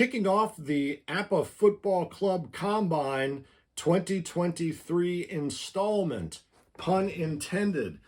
Kicking off the APBA Football Club Combine 2023 installment, pun intended.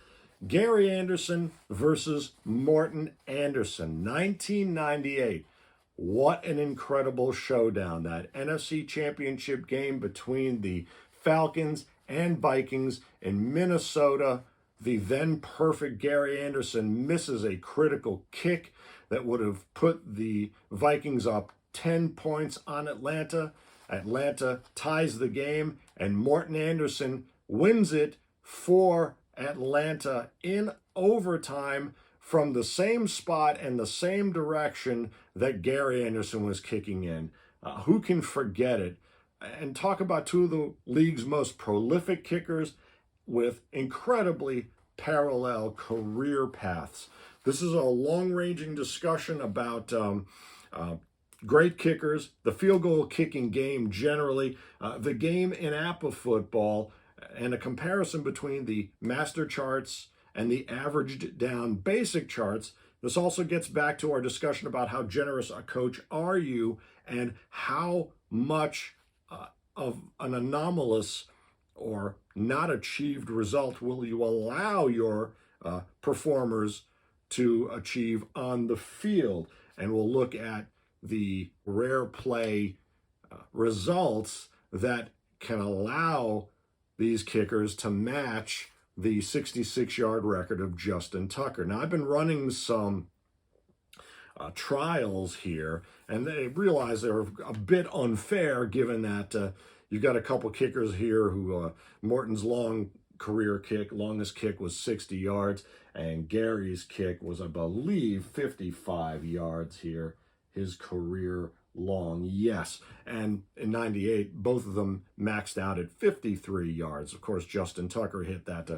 Gary Andersen versus Morten Andersen, 1998. What an incredible showdown. That NFC Championship game between the Falcons and Vikings in Minnesota. The then perfect Gary Andersen misses a critical kick that would have put the Vikings up 10 points on Atlanta. Atlanta ties the game, and Morten Andersen wins it for Atlanta in overtime from the same spot and the same direction that Gary Andersen was kicking in. Who can forget it? And talk about two of the league's most prolific kickers with incredibly parallel career paths. This is a long-ranging discussion about great kickers, the field goal kicking game generally, the game in APBA football, and a comparison between the master charts and the averaged down basic charts. This also gets back to our discussion about how generous a coach are you and how much of an anomalous or not achieved result will you allow your performers to achieve on the field. And we'll look at the rare play results that can allow these kickers to match the 66-yard record of Justin Tucker. Now, I've been running some trials here, and they realize they're a bit unfair given that you've got a couple kickers here who Morten's longest kick was 60 yards, and Gary's kick was, I believe, 55 yards here, his career long. Yes, and in 98, both of them maxed out at 53 yards. Of course, Justin Tucker hit that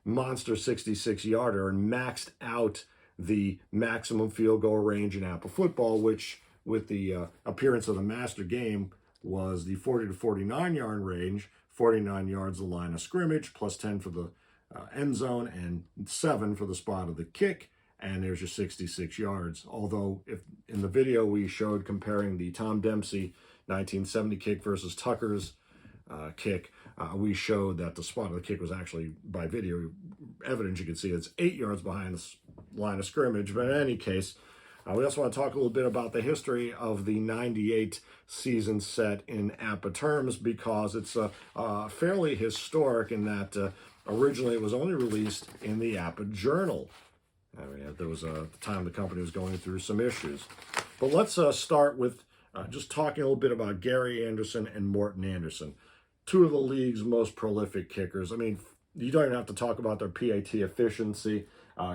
monster 66-yarder and maxed out the maximum field goal range in APBA football, which with the appearance of the master game was the 40 to 49-yard range, 49 yards the line of scrimmage, plus 10 for the end zone, and 7 for the spot of the kick. And there's your 66 yards. Although if in the video we showed comparing the Tom Dempsey 1970 kick versus Tucker's kick, we showed that the spot of the kick was actually, by video evidence, you can see it's 8 yards behind the line of scrimmage. But in any case, we also want to talk a little bit about the history of the 98 season set in APBA terms, because it's fairly historic in that originally it was only released in the APBA Journal. I mean, there was at the time the company was going through some issues. But let's start with just talking a little bit about Gary Andersen and Morten Andersen, two of the league's most prolific kickers. I mean, you don't even have to talk about their PAT efficiency.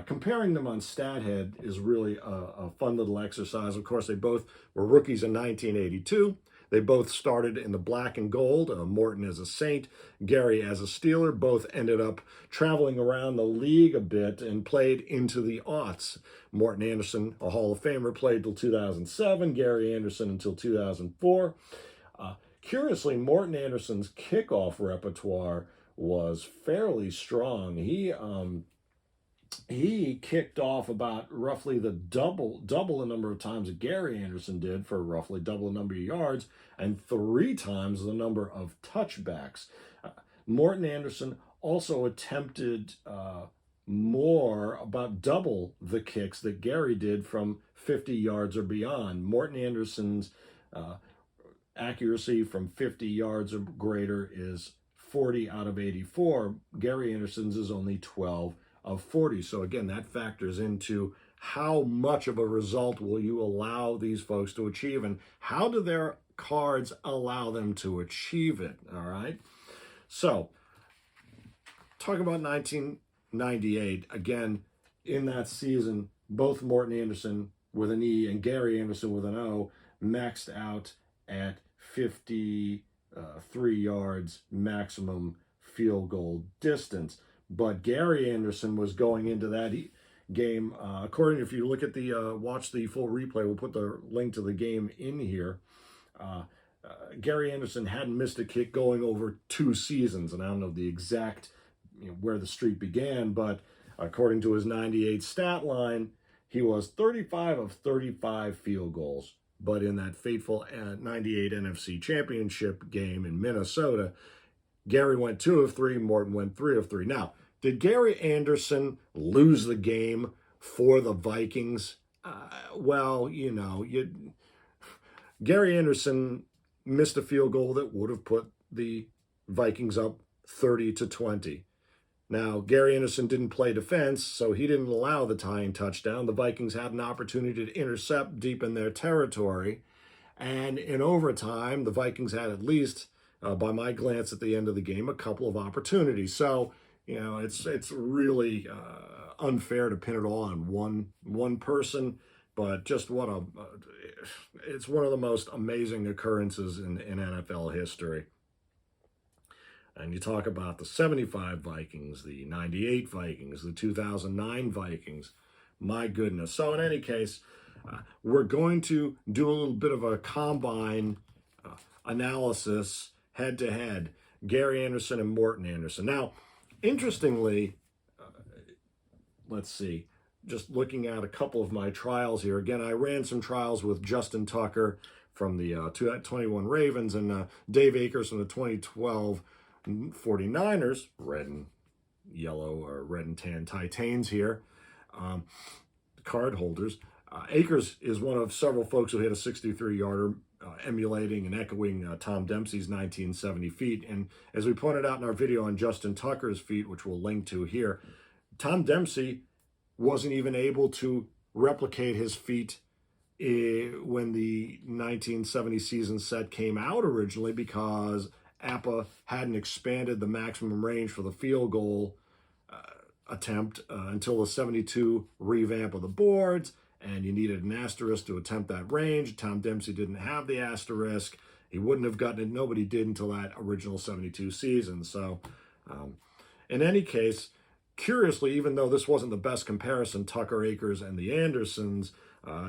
Comparing them on Stathead is really a fun little exercise. Of course, they both were rookies in 1982. They both started in the black and gold, Morten as a Saint, Gary as a Steeler. Both ended up traveling around the league a bit and played into the aughts. Morten Andersen, a Hall of Famer, played till 2007, Gary Andersen until 2004. Curiously, Morten Andersen's kickoff repertoire was fairly strong. He kicked off about roughly the double the number of times that Gary Andersen did for roughly double the number of yards and 3 times the number of touchbacks. Morten Andersen also attempted more, about double the kicks that Gary did from 50 yards or beyond. Morten Andersen's accuracy from 50 yards or greater is 40 out of 84. Gary Andersen's is only 12 of 40. So again, that factors into how much of a result will you allow these folks to achieve, and how do their cards allow them to achieve it, all right? So, talk about 1998. Again, in that season, both Morten Andersen with an E and Gary Andersen with an O maxed out at 53 yards maximum field goal distance. But Gary Andersen was going into that game, according, if you look at the, watch the full replay, we'll put the link to the game in here. Gary Andersen hadn't missed a kick going over 2 seasons, and I don't know the exact where the streak began, but according to his 98 stat line, he was 35 of 35 field goals but in that fateful 98 NFC Championship game in Minnesota, Gary went 2 of 3, Morten went 3 of 3. Now, did Gary Andersen lose the game for the Vikings? Well, you know, Gary Andersen missed a field goal that would have put the Vikings up 30-20. Now, Gary Andersen didn't play defense, so he didn't allow the tying touchdown. The Vikings had an opportunity to intercept deep in their territory. And in overtime, the Vikings had at least, by my glance at the end of the game, a couple of opportunities. So, you know, it's really unfair to pin it all on one person, but just it's one of the most amazing occurrences in NFL history. And you talk about the 75 Vikings, the 98 Vikings, the 2009 Vikings. My goodness. So in any case, we're going to do a little bit of a combine analysis head-to-head. Gary Andersen and Morten Andersen. Now, interestingly, let's see, just looking at a couple of my trials here. Again, I ran some trials with Justin Tucker from the 2021 Ravens and Dave Akers from the 2012 49ers, red and yellow or red and tan Titans here, card holders. Akers is one of several folks who hit a 63-yarder, emulating and echoing Tom Dempsey's 1970 feet. And as we pointed out in our video on Justin Tucker's feet, which we'll link to here, Tom Dempsey wasn't even able to replicate his feat when the 1970 season set came out originally, because APBA hadn't expanded the maximum range for the field goal attempt until the 72 revamp of the boards, and you needed an asterisk to attempt that range. Tom Dempsey didn't have the asterisk. He wouldn't have gotten it. Nobody did until that original 72 season. So in any case, curiously, even though this wasn't the best comparison, Tucker, Akers, and the Andersons,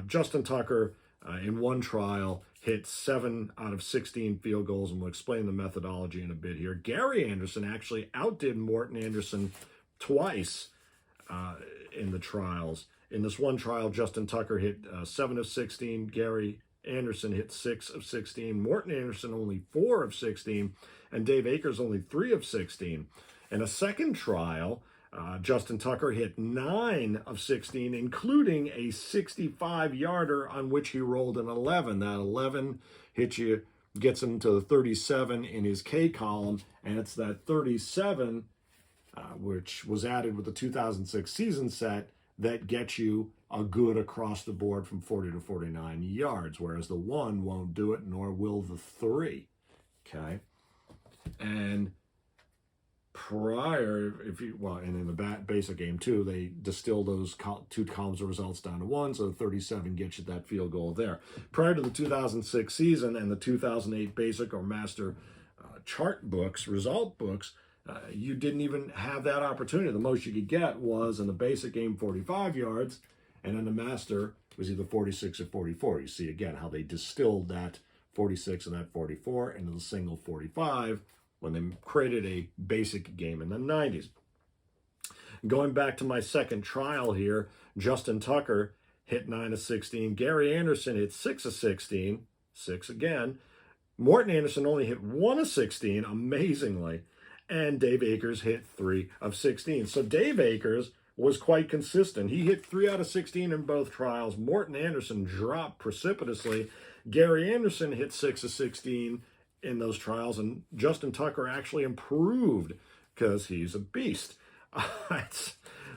Justin Tucker in one trial hit 7 out of 16 field goals, and we'll explain the methodology in a bit here. Gary Andersen actually outdid Morten Andersen twice in the trials. In this one trial, Justin Tucker hit 7 of 16. Gary Andersen hit 6 of 16. Morten Andersen only 4 of 16. And Dave Akers only 3 of 16. In a second trial, Justin Tucker hit 9 of 16, including a 65-yarder on which he rolled an 11. That 11 gets him to the 37 in his K column, and it's that 37, which was added with the 2006 season set, that gets you a good across the board from 40 to 49 yards, whereas the 1 won't do it, nor will the 3. Okay? And prior, and in the basic game too, they distill those two columns of results down to 1, so the 37 gets you that field goal there. Prior to the 2006 season and the 2008 basic or master chart books, result books, you didn't even have that opportunity. The most you could get was in the basic game 45 yards, and in the master it was either 46 or 44. You see again how they distilled that 46 and that 44 into the single 45 when they created a basic game in the 90s. Going back to my second trial here, Justin Tucker hit 9 of 16. Gary Andersen hit 6 of 16, 6 again. Morten Andersen only hit 1 of 16, amazingly. And Dave Akers hit 3 of 16. So Dave Akers was quite consistent. He hit 3 out of 16 in both trials. Morten Andersen dropped precipitously. Gary Andersen hit 6 of 16 in those trials, and Justin Tucker actually improved because he's a beast.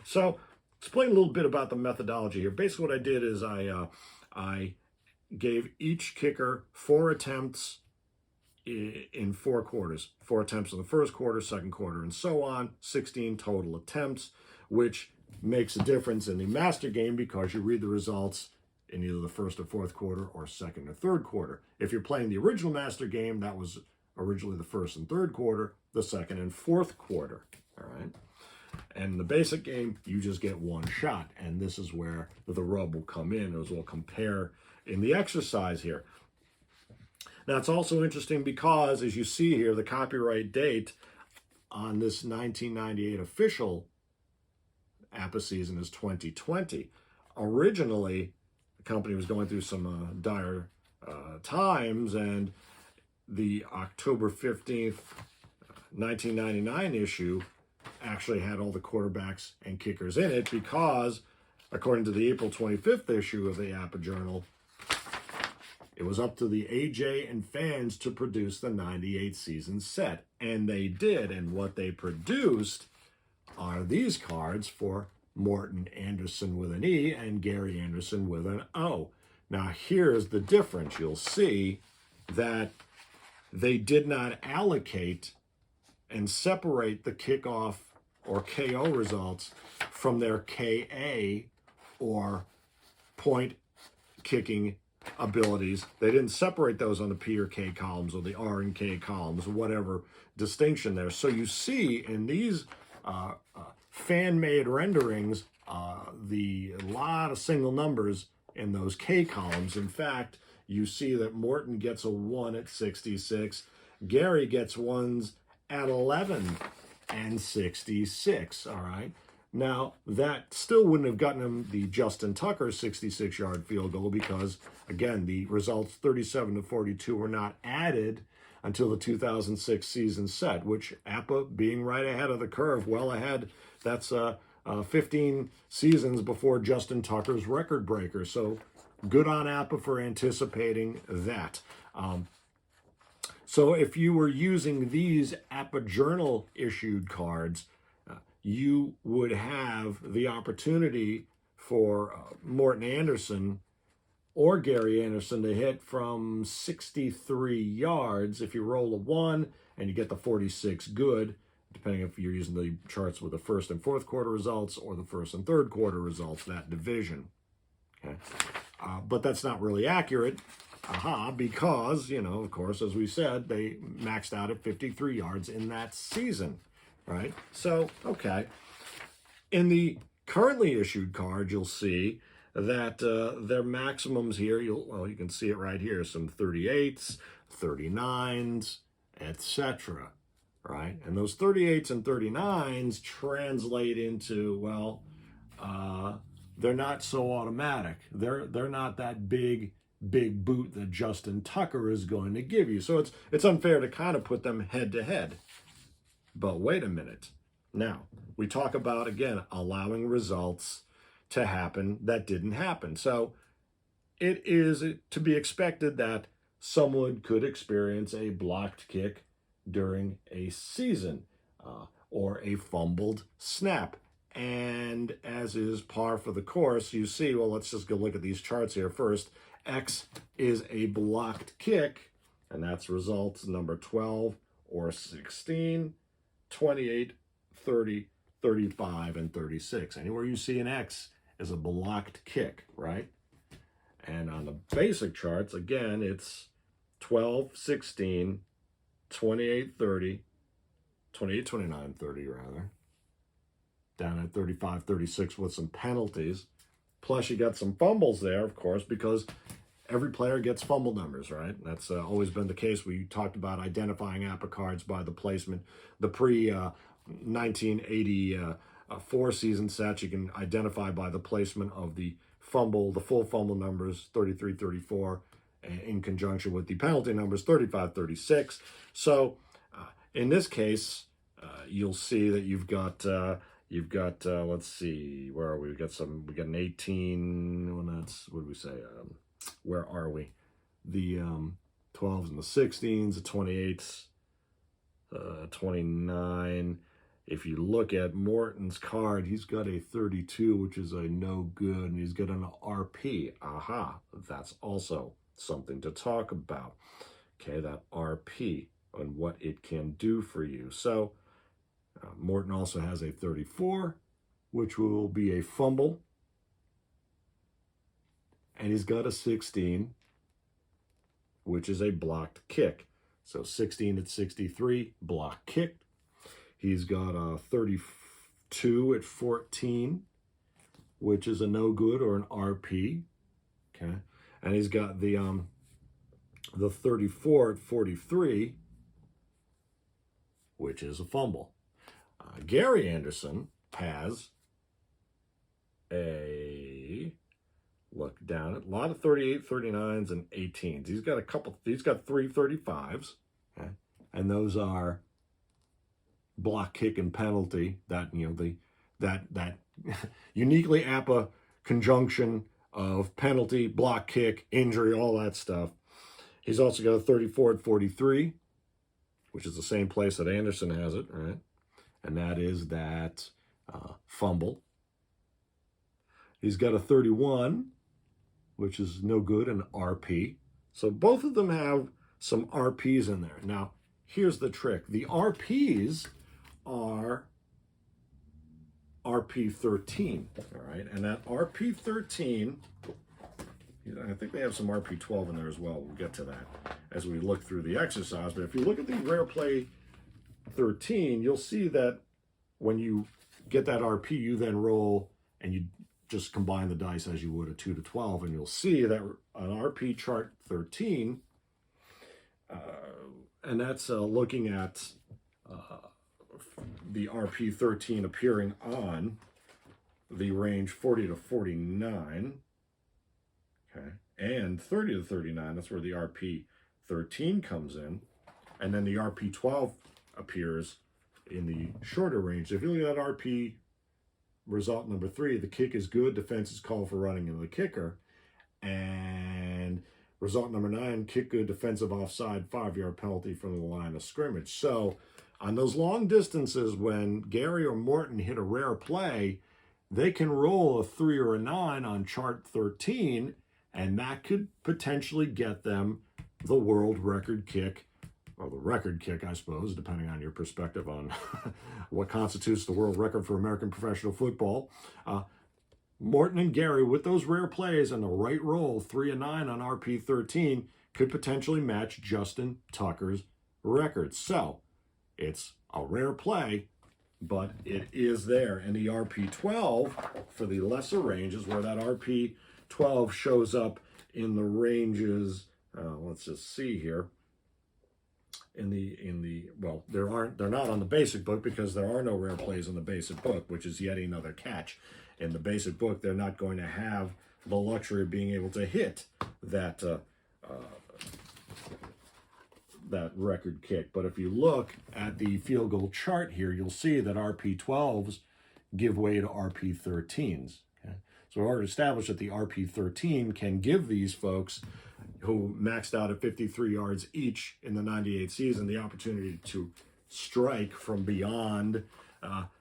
So, explain a little bit about the methodology here. Basically, what I did is I gave each kicker 4 attempts in 4 quarters. 4 attempts in the first quarter, second quarter, and so on. 16 total attempts, which makes a difference in the master game because you read the results in either the first or fourth quarter or second or third quarter. If you're playing the original master game, that was originally the first and third quarter, the second and fourth quarter, all right? And the basic game, you just get 1 shot, and this is where the rub will come in, as we'll compare in the exercise here. Now, it's also interesting because, as you see here, the copyright date on this 1998 official APBA season is 2020. Originally, company was going through some dire times, and the October 15th, 1999 issue actually had all the quarterbacks and kickers in it because, according to the April 25th issue of the APBA Journal, it was up to the AJ and fans to produce the 98 season set. And they did. And what they produced are these cards for Morten Andersen with an E and Gary Anderson with an O. Now, here's the difference. You'll see that they did not allocate and separate the kickoff or KO results from their KA or point kicking abilities. They didn't separate those on the P or K columns or the R and K columns, whatever distinction there. So you see in these fan-made renderings, the lot of single numbers in those K columns. In fact, you see that Morten gets a 1 at 66. Gary gets ones at 11 and 66, all right? Now, that still wouldn't have gotten him the Justin Tucker 66-yard field goal because, again, the results 37 to 42 were not added until the 2006 season set, which APBA, being right ahead of the curve, well ahead, that's 15 seasons before Justin Tucker's record breaker. So good on APBA for anticipating that. So if you were using these APBA Journal issued cards, you would have the opportunity for Morten Andersen or Gary Anderson to hit from 63 yards if you roll a 1 and you get the 46 good, depending if you're using the charts with the first and fourth quarter results or the first and third quarter results, that division. Okay, but that's not really accurate. Because, of course, as we said, they maxed out at 53 yards in that season, right? So, okay. In the currently issued card, you'll see that their maximums here, you can see it right here, some 38s, 39s, etc., right? And those 38s and 39s translate into, they're not so automatic. They're not that big boot that Justin Tucker is going to give you. So it's unfair to kind of put them head to head. But wait a minute. Now, we talk about, again, allowing results to happen that didn't happen. So it is to be expected that someone could experience a blocked kick during a season or a fumbled snap. And as is par for the course, you see, well, let's just go look at these charts here first. X is a blocked kick, and that's results number 12 or 16, 28, 30, 35, and 36. Anywhere you see an X is a blocked kick, right? And on the basic charts, again, it's 12, 16, 28, 30, 28, 29, 30 rather. Down at 35, 36 with some penalties. Plus, you got some fumbles there, of course, because every player gets fumble numbers, right? That's always been the case. We talked about identifying APBA cards by the placement. The pre-1984 season sets, you can identify by the placement of the full fumble numbers, 33, 34, in conjunction with the penalty numbers, 35, 36. So in this case, you'll see that you've got, let's see, where are we? We got an 18, well, that's, what did we say? Where are we? The 12s and the 16s, the 28s, 29. If you look at Morten's card, he's got a 32, which is a no good, and he's got an RP. That's also something to talk about. Okay, that RP and what it can do for you. So Morten also has a 34, which will be a fumble. And he's got a 16, which is a blocked kick. So 16 at 63, block kicked. He's got a 32 at 14, which is a no good or an RP. Okay. And he's got the 34 at 43, which is a fumble. Gary Anderson has a look down at a lot of 38, 39s, and 18s. He's got 3 35s, okay? And those are block, kick, and penalty. That, that uniquely APBA conjunction of penalty, block, kick, injury, all that stuff. He's also got a 34 at 43, which is the same place that Andersen has it, right? And that is that fumble. He's got a 31, which is no good, an RP. So both of them have some RPs in there. Now, here's the trick. The RPs are RP13, all right? And that RP13, I think they have some RP12 in there as well. We'll get to that as we look through the exercise. But if you look at the rare play 13, you'll see that when you get that RP, you then roll and you just combine the dice as you would a 2 to 12, and you'll see that an RP chart 13, and that's looking at the RP 13 appearing on the range 40 to 49, okay, and 30 to 39. That's where the RP 13 comes in, and then the RP 12 appears in the shorter range. If you look at that RP result number 3, the kick is good, defense is called for running into the kicker, and result number 9, kick good, defensive offside, 5-yard penalty from the line of scrimmage. So on those long distances, when Gary or Morten hit a rare play, they can roll a 3 or a 9 on chart 13, and that could potentially get them the world record kick, or the record kick, I suppose, depending on your perspective on what constitutes the world record for American professional football. Morten and Gary, with those rare plays and the right roll, 3 and 9 on RP 13, could potentially match Justin Tucker's record. So it's a rare play, but it is there. And the RP 12 for the lesser ranges, where that RP 12 shows up in the ranges, let's just see here. Well, they're not on the basic book because there are no rare plays in the basic book, which is yet another catch. In the basic book, they're not going to have the luxury of being able to hit that that record kick. But if you look at the field goal chart here, you'll see that RP12s give way to RP13s. Okay? So we already established that the RP13 can give these folks who maxed out at 53 yards each in the 98 season the opportunity to strike from beyond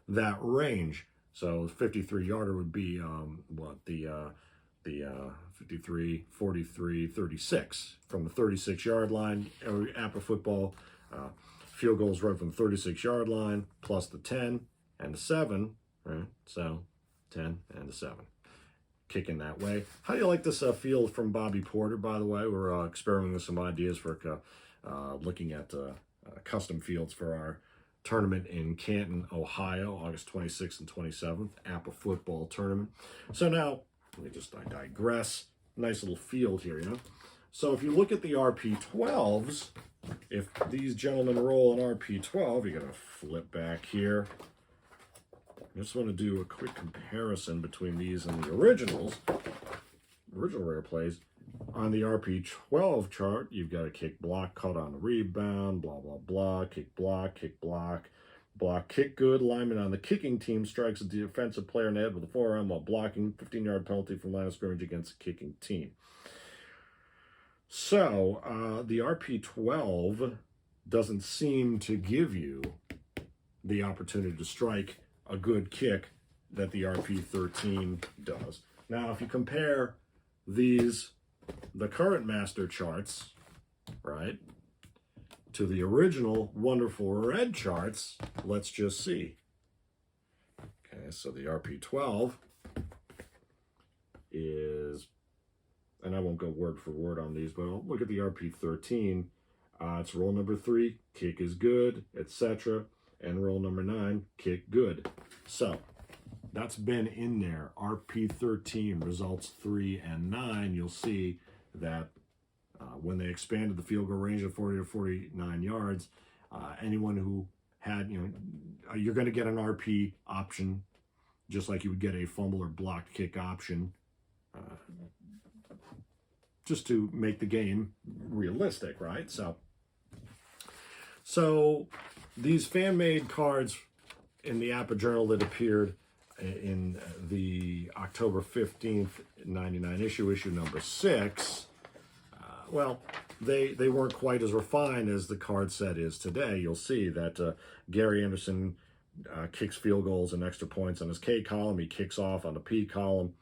that range. So 53-yarder would be the 53, 43, 36 from the 36-yard line. APBA football field goals run from the 36-yard line plus the 10 and the 7, right? So 10 and the 7. Kicking that way. How do you like this field from Bobby Porter, by the way? We're experimenting with some ideas for looking at custom fields for our tournament in Canton, Ohio, August 26th and 27th, APBA football tournament. So now, I digress. Nice little field here, you know? So if you look at the RP12s, if these gentlemen roll an RP12, you got to flip back here. I just want to do a quick comparison between these and the original rare plays. On the RP12 chart, you've got a kick block, cut on the rebound, blah, blah, blah, kick block, block, kick good. Lineman on the kicking team strikes a defensive player in the head with a forearm while blocking, 15-yard penalty from line of scrimmage against the kicking team. So the RP12 doesn't seem to give you the opportunity to strike a good kick that the RP13 does. Now, if you compare these, the current master charts, right, to the original Wonderful Red charts, let's just see. Okay, so the RP12 is, and I won't go word for word on these, but I'll look at the RP13. It's roll number 3, kick is good, etc. And roll number 9, kick good. So that's been in there. RP13 results 3 and 9. You'll see that when they expanded the field goal range of 40 to 49 yards, anyone who had, you're going to get an RP option, just like you would get a fumble or blocked kick option just to make the game realistic, right? So these fan-made cards in the APBA Journal that appeared in the October 15th, 99 issue number 6, well, they weren't quite as refined as the card set is today. You'll see that Gary Andersen kicks field goals and extra points on his K column. He kicks off on the P column,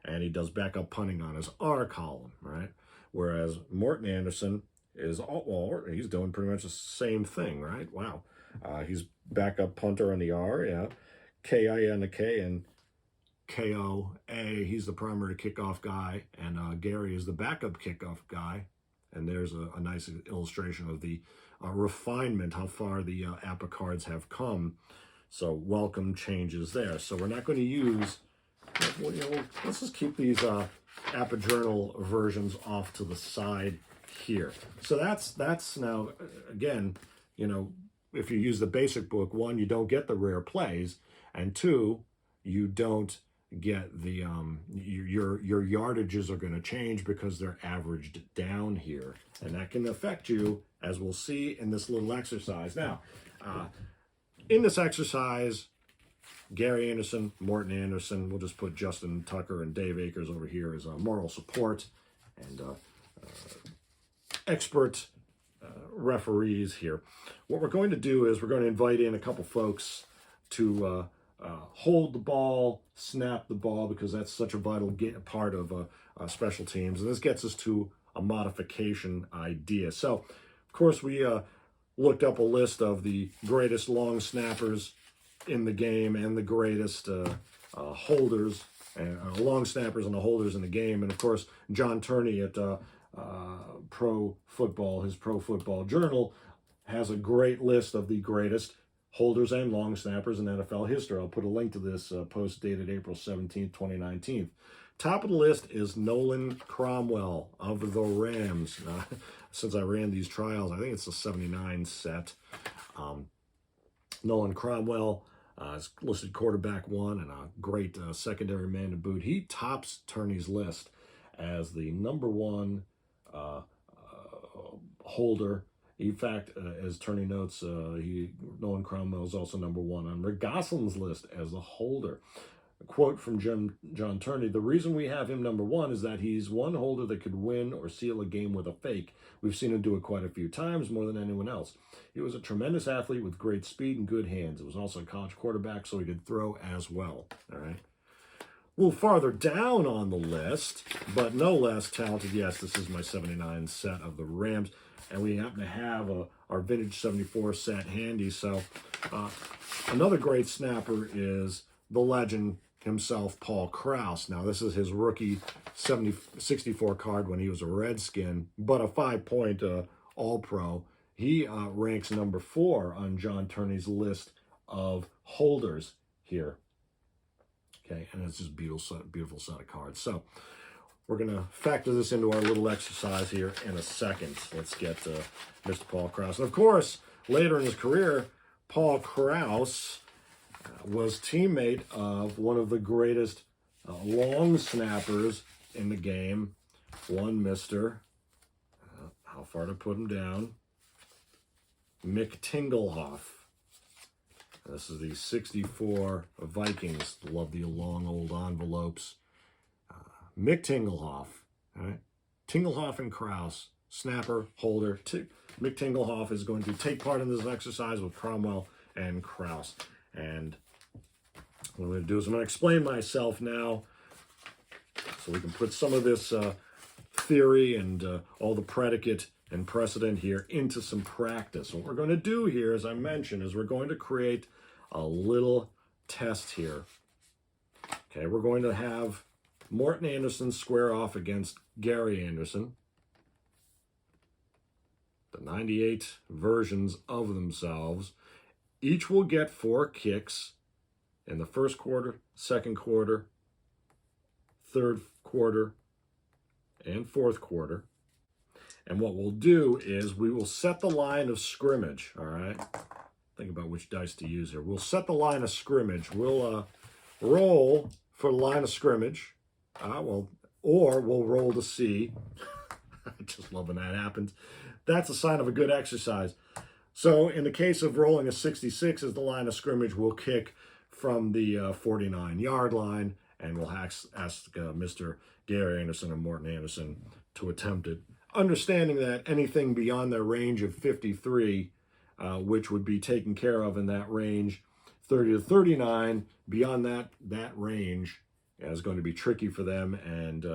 and he does backup punting on his R column, right? Whereas Morten Andersen is, he's doing pretty much the same thing, right? Wow. He's backup punter on the R, yeah. KI on the K, and KOA, he's the primary kickoff guy, and Gary is the backup kickoff guy. And there's a nice illustration of the refinement, how far the APBA cards have come. So welcome changes there. So we're not going to use, let's just keep these APBA Journal versions off to the side here. So that's now, again, if you use the basic book, 1, you don't get the rare plays, and 2, you don't get the your yardages are going to change because they're averaged down here, and that can affect you, as we'll see in this little exercise. Now, in this exercise, Gary Andersen, Morten Andersen, we'll just put Justin Tucker and Dave Akers over here as moral support and expert referees here. What we're going to do is we're going to invite in a couple folks to hold the ball, snap the ball, because that's such a vital part of special teams. And this gets us to a modification idea. So, of course, we looked up a list of the greatest long snappers in the game and the greatest holders, and long snappers and the holders in the game. And, of course, John Turney at Pro Football, his Pro Football Journal, has a great list of the greatest holders and long snappers in NFL history. I'll put a link to this post dated April 17th, 2019. Top of the list is Nolan Cromwell of the Rams. Since I ran these trials, I think it's a 79 set. Nolan Cromwell is listed quarterback 1 and a great secondary man to boot. He tops Turney's list as the number 1 holder. In fact, as Turney notes, Nolan Cromwell is also number 1 on Rick Gosselin's list as a holder. A quote from John Turney: "The reason we have him number 1 is that he's one holder that could win or seal a game with a fake. We've seen him do it quite a few times, more than anyone else. He was a tremendous athlete with great speed and good hands. It was also a college quarterback, so he could throw as well." All right. A little farther down on the list, but no less talented. Yes, this is my 79 set of the Rams. And we happen to have our vintage 74 set handy. So another great snapper is the legend himself, Paul Krause. Now, this is his rookie 64 card when he was a Redskin, but a 5-point All-Pro. He ranks number 4 on John Turney's list of holders here. Okay, and it's just a beautiful set of cards. So we're going to factor this into our little exercise here in a second. Let's get Mr. Paul Krause. And, of course, later in his career, Paul Krause was teammate of one of the greatest long snappers in the game, one Mr. How far to put him down? Mick Tingelhoff. This is the 64 Vikings. Love the long old envelopes. Mick Tingelhoff, all right? Tingelhoff and Krause, snapper, holder. Mick Tingelhoff is going to take part in this exercise with Cromwell and Krause. And what I'm going to do is I'm going to explain myself now so we can put some of this theory and all the predicate and precedent here into some practice. What we're going to do here, as I mentioned, is we're going to create a little test here. Okay, we're going to have Morten Andersen square off against Gary Andersen. The 98 versions of themselves. Each will get 4 kicks in the first quarter, second quarter, third quarter, and fourth quarter. And what we'll do is we will set the line of scrimmage, all right? Think about which dice to use here. We'll set the line of scrimmage. We'll roll for the line of scrimmage. Or we'll roll to see I just love when that happens. That's a sign of a good exercise. So in the case of rolling a 66 as the line of scrimmage, we'll kick from the 49-yard line, and we'll ask Mr. Gary Andersen and Morten Andersen to attempt it. Understanding that anything beyond their range of 53, which would be taken care of in that range, 30 to 39, beyond that range is going to be tricky for them. And,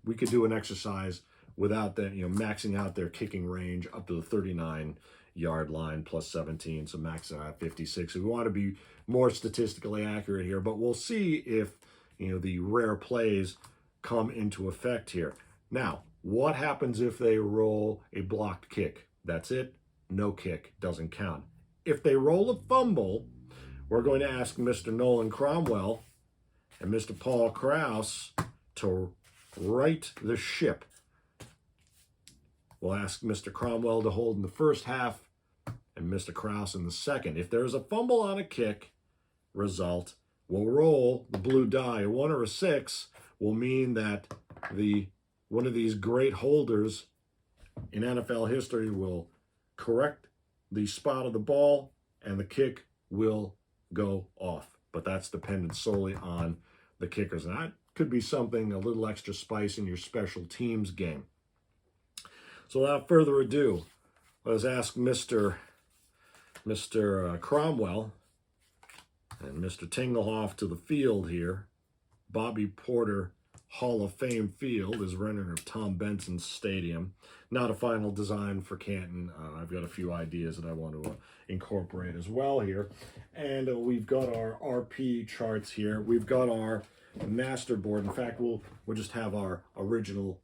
we could do an exercise without that, maxing out their kicking range up to the 39-yard line plus 17, so maxing out 56. So we want to be more statistically accurate here, but we'll see if, the rare plays come into effect here. Now, what happens if they roll a blocked kick? That's it. No kick. Doesn't count. If they roll a fumble, we're going to ask Mr. Nolan Cromwell and Mr. Paul Krause to right the ship. We'll ask Mr. Cromwell to hold in the first half and Mr. Krause in the second. If there's a fumble on a kick result, we'll roll the blue die. A 1 or a 6 will mean that one of these great holders in NFL history will correct the spot of the ball and the kick will go off. But that's dependent solely on the kickers. And that could be something, a little extra spice in your special teams game. So without further ado, let's ask Mr. Cromwell and Mr. Tinglehoff to the field here. Bobby Porter Hall of Fame field is rendered of Tom Benson Stadium. Not a final design for Canton. I've got a few ideas that I want to incorporate as well here. And we've got our RP charts here. We've got our master board. In fact, we'll just have our original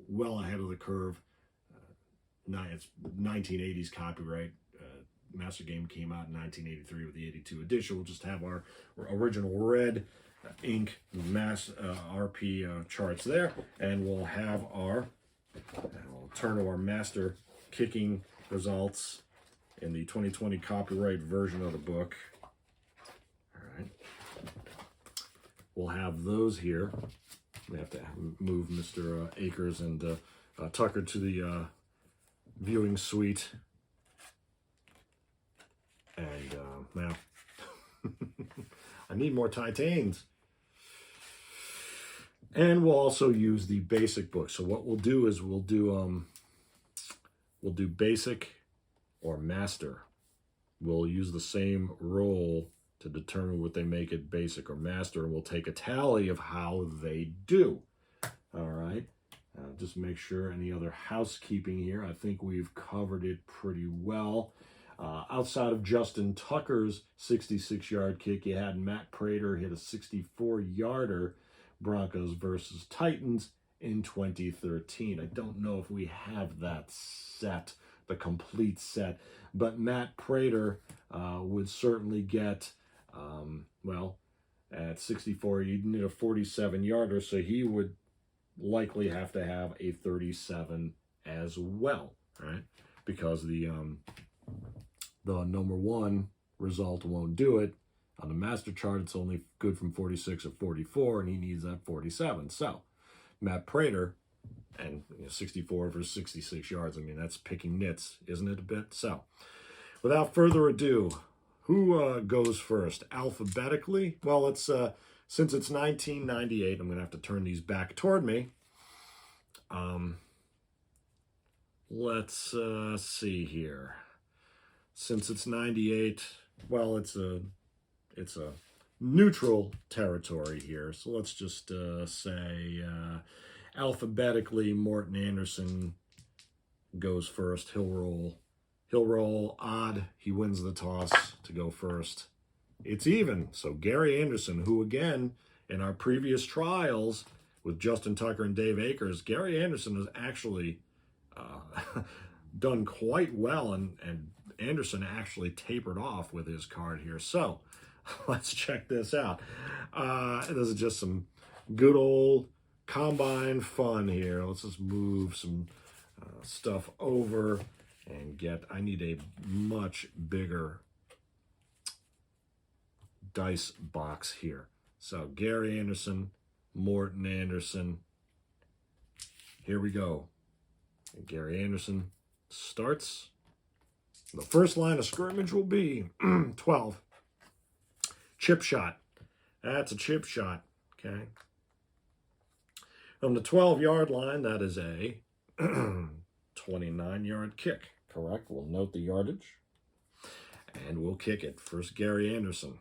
well ahead of the curve. It's 1980s copyright. Master Game came out in 1983 with the 82 edition. We'll just have our original red ink mass RP charts there, and we'll have we'll turn to our master kicking results in the 2020 copyright version of the book. All right, we'll have those here. We have to move Mr. Akers and Tucker to the viewing suite. And now I need more Titans. And we'll also use the basic book. So what we'll do is we'll do basic or master. We'll use the same roll to determine what they make it basic or master, and we'll take a tally of how they do. All right. Just make sure any other housekeeping here. I think we've covered it pretty well. Outside of Justin Tucker's 66-yard kick, you had Matt Prater hit a 64-yarder, Broncos versus Titans in 2013. I don't know if we have that set, the complete set, but Matt Prater would certainly get, at 64, he'd need a 47-yarder, so he would likely have to have a 37 as well, right? Because the number one result won't do it. On the master chart, it's only good from 46 or 44, and he needs that 47. So, Matt Prater, and 64 versus 66 yards, I mean, that's picking nits, isn't it a bit? So, without further ado, who goes first? Alphabetically? Well, it's since it's 1998, I'm going to have to turn these back toward me. Let's see here. Since it's 98, well, it's a neutral territory here. So let's just say alphabetically, Morten Andersen goes first. He'll roll odd. He wins the toss to go first. It's even. So Gary Andersen, who again, in our previous trials with Justin Tucker and Dave Akers, Gary Andersen has actually done quite well, and Andersen actually tapered off with his card here. So let's check this out. This is just some good old combine fun here. Let's just move some stuff over and I need a much bigger dice box here. So Gary Andersen, Morten Andersen. Here we go. And Gary Andersen starts. The first line of scrimmage will be 12. Chip shot. That's a chip shot, okay? From the 12-yard line, that is a 29-yard kick, correct? We'll note the yardage, and we'll kick it. First, Gary Andersen.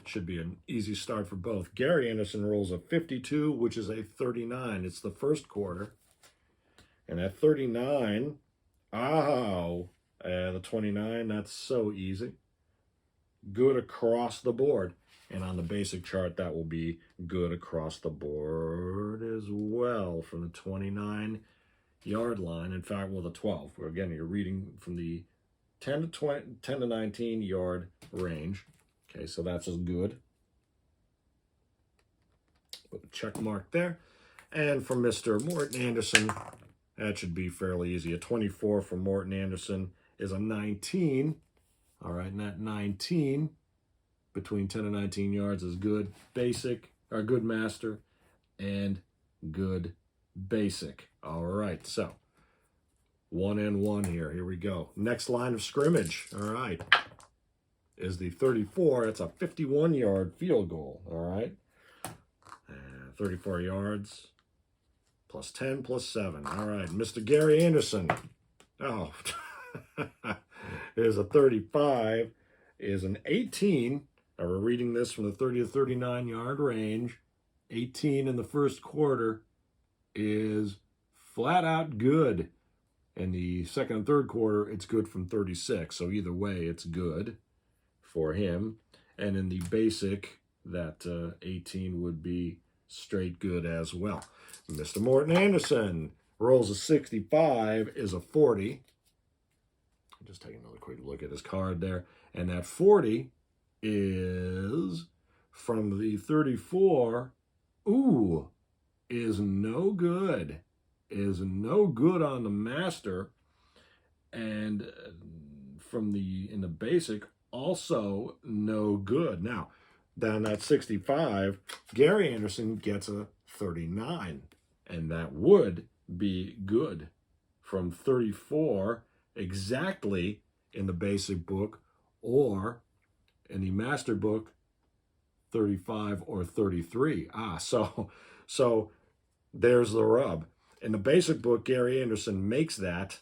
Should be an easy start for both. Gary Andersen rolls a 52, which is a 39. It's the first quarter. And at 39, the 29, that's so easy. Good across the board. And on the basic chart, that will be good across the board as well from the 29-yard line. In fact, well, the 12. Where again, you're reading from the 10 to 19-yard range. Okay, so that's as good. Put a check mark there. And for Mr. Morten Andersen, that should be fairly easy. A 24 for Morten Andersen is a 19. All right, and that 19 between 10 and 19 yards is good basic, or good master, and good basic. All right, so 1 and 1 here. Here we go. Next line of scrimmage. All right. Is the 34. It's a 51-yard field goal. All right. 34 yards plus 10 plus 7. All right. Mr. Gary Andersen. Oh, is a 35. Is an 18. Now we're reading this from the 30 to 39-yard range. 18 in the first quarter is flat out good. In the second and third quarter, it's good from 36. So either way, it's good for him. And in the basic, that 18 would be straight good as well. Mr. Morten Andersen rolls a 65, is a 40. Just take another quick look at his card there. And that 40 is from the 34. Ooh, is no good. Is no good on the master. And from in the basic, also no good. Now, down that 65, Gary Andersen gets a 39, and that would be good. From 34, exactly in the basic book, or in the master book, 35 or 33. So there's the rub. In the basic book, Gary Andersen makes that,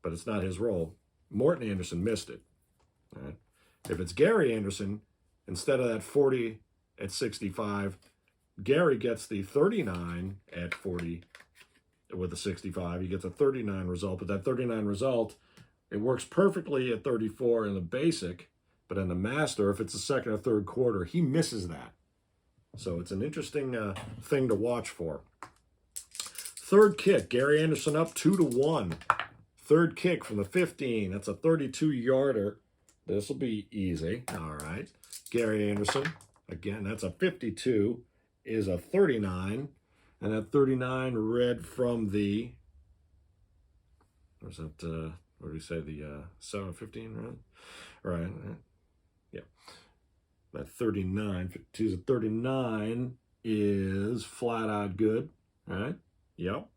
but it's not his role. Morten Andersen missed it. Right. If it's Gary Andersen, instead of that 40 at 65, Gary gets the 39 at 40 with a 65. He gets a 39 result, but that 39 result, it works perfectly at 34 in the basic, but in the master, if it's the second or third quarter, he misses that. So it's an interesting thing to watch for. Third kick, Gary Andersen up 2-1. Third kick from the 15. That's a 32-yarder. This will be easy. All right. Gary Andersen, again, that's a 52, is a 39. And that 39 read from the, where's that, what do we say, the 7-15, right? Right. Yeah. That 39, 52 is a 39, is flat out good. All right. Yep.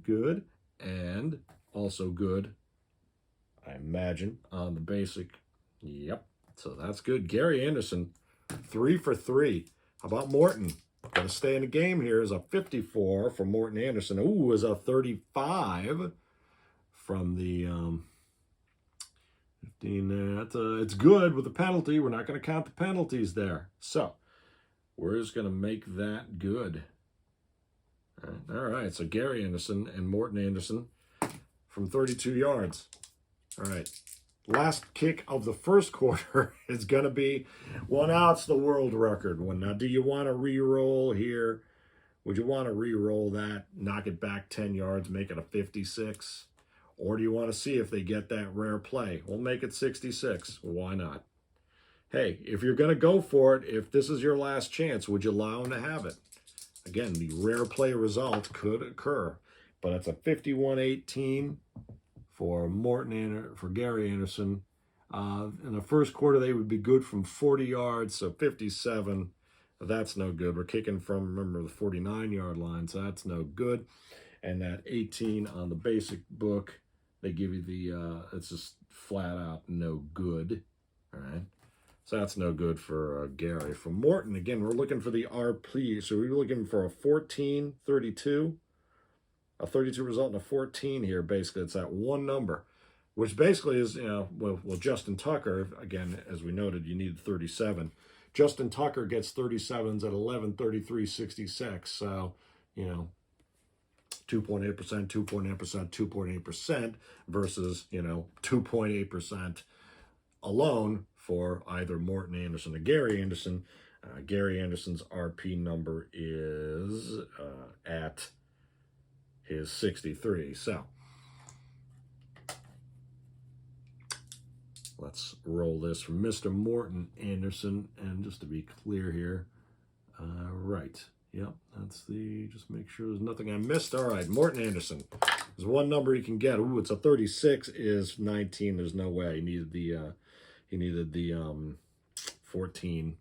Good. And also good, I imagine, on the basic. Yep. So that's good. Gary Andersen, 3 for 3. How about Morten? Going to stay in the game here is a 54 for Morten Andersen. Ooh, is a 35 from the 15 there. It's good with the penalty. We're not going to count the penalties there. So we're just going to make that good. All right, so Gary Andersen and Morten Andersen from 32 yards. All right, last kick of the first quarter is going to be, well, now it's the world record one. Now, do you want to re-roll here? Would you want to re-roll that, knock it back 10 yards, make it a 56? Or do you want to see if they get that rare play? We'll make it 66. Why not? Hey, if you're going to go for it, if this is your last chance, would you allow them to have it? Again, the rare play result could occur, but it's a 51-18 for Gary Andersen. In the first quarter, they would be good from 40 yards, so 57 That's no good. We're kicking from, remember, the 49-yard line, so that's no good. And that 18 on the basic book, they give you the, it's just flat out no good. All right. So that's no good for Gary. For Morten, again, we're looking for the RP. So we're looking for a 14-32. A 32 result and a 14 here, basically. It's that one number, which basically is, well, Justin Tucker, again, as we noted, you need 37. Justin Tucker gets 37s at 11-33-66. So, 2.8%, 2.8%, 2.8% versus, 2.8% alone for either Morten Andersen or Gary Andersen. Gary Andersen's RP number is at his 63. So let's roll this from Mr. Morten Andersen. And just to be clear here, right. Yep, that's just make sure there's nothing I missed. All right, Morten Andersen. There's one number you can get. Ooh, it's a 36 is 19. There's no way. He needed the 14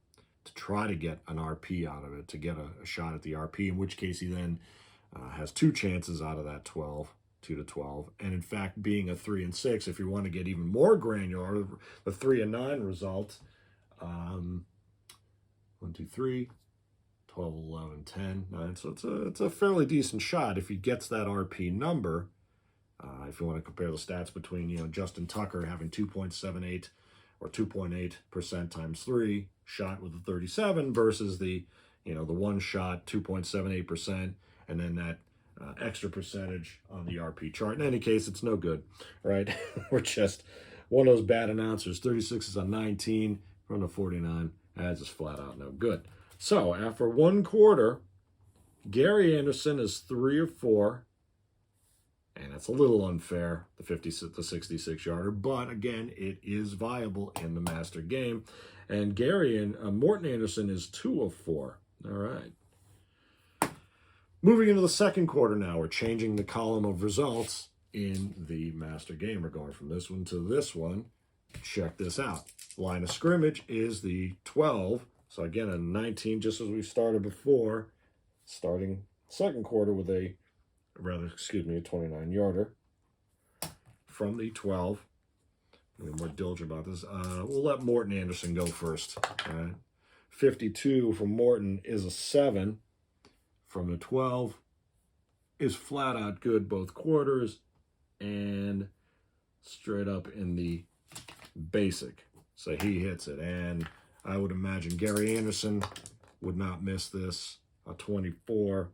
to try to get an RP out of it, to get a shot at the RP, in which case he then has two chances out of that 12, 2 to 12. And in fact, being a 3 and 6, if you want to get even more granular, the 3 and 9 result, 1, 2, 3, 12, 11, 10, 9. So it's a fairly decent shot if he gets that RP number. If you want to compare the stats between, Justin Tucker having 2.78 or 2.8% times 3 shot with the 37 versus the, the one shot, 2.78%, and then that extra percentage on the RP chart. In any case, it's no good, right? We're just one of those bad announcers. 36 is a 19 from the 49. That's just flat out no good. So after one quarter, Gary Andersen is 3 of 4. And it's a little unfair, the 66-yarder, but again, it is viable in the master game. And Morten Andersen is 2 of 4. All right. Moving into the second quarter now, we're changing the column of results in the master game. We're going from this one to this one. Check this out. Line of scrimmage is the 12. So again, a 19, just as we started before, starting second quarter with a 29-yarder from the 12. Be more diligent about this. We'll let Morten Andersen go first. All right. 52 from Morten is a 7. From the 12 is flat out good both quarters and straight up in the basic. So he hits it. And I would imagine Gary Andersen would not miss this. A 24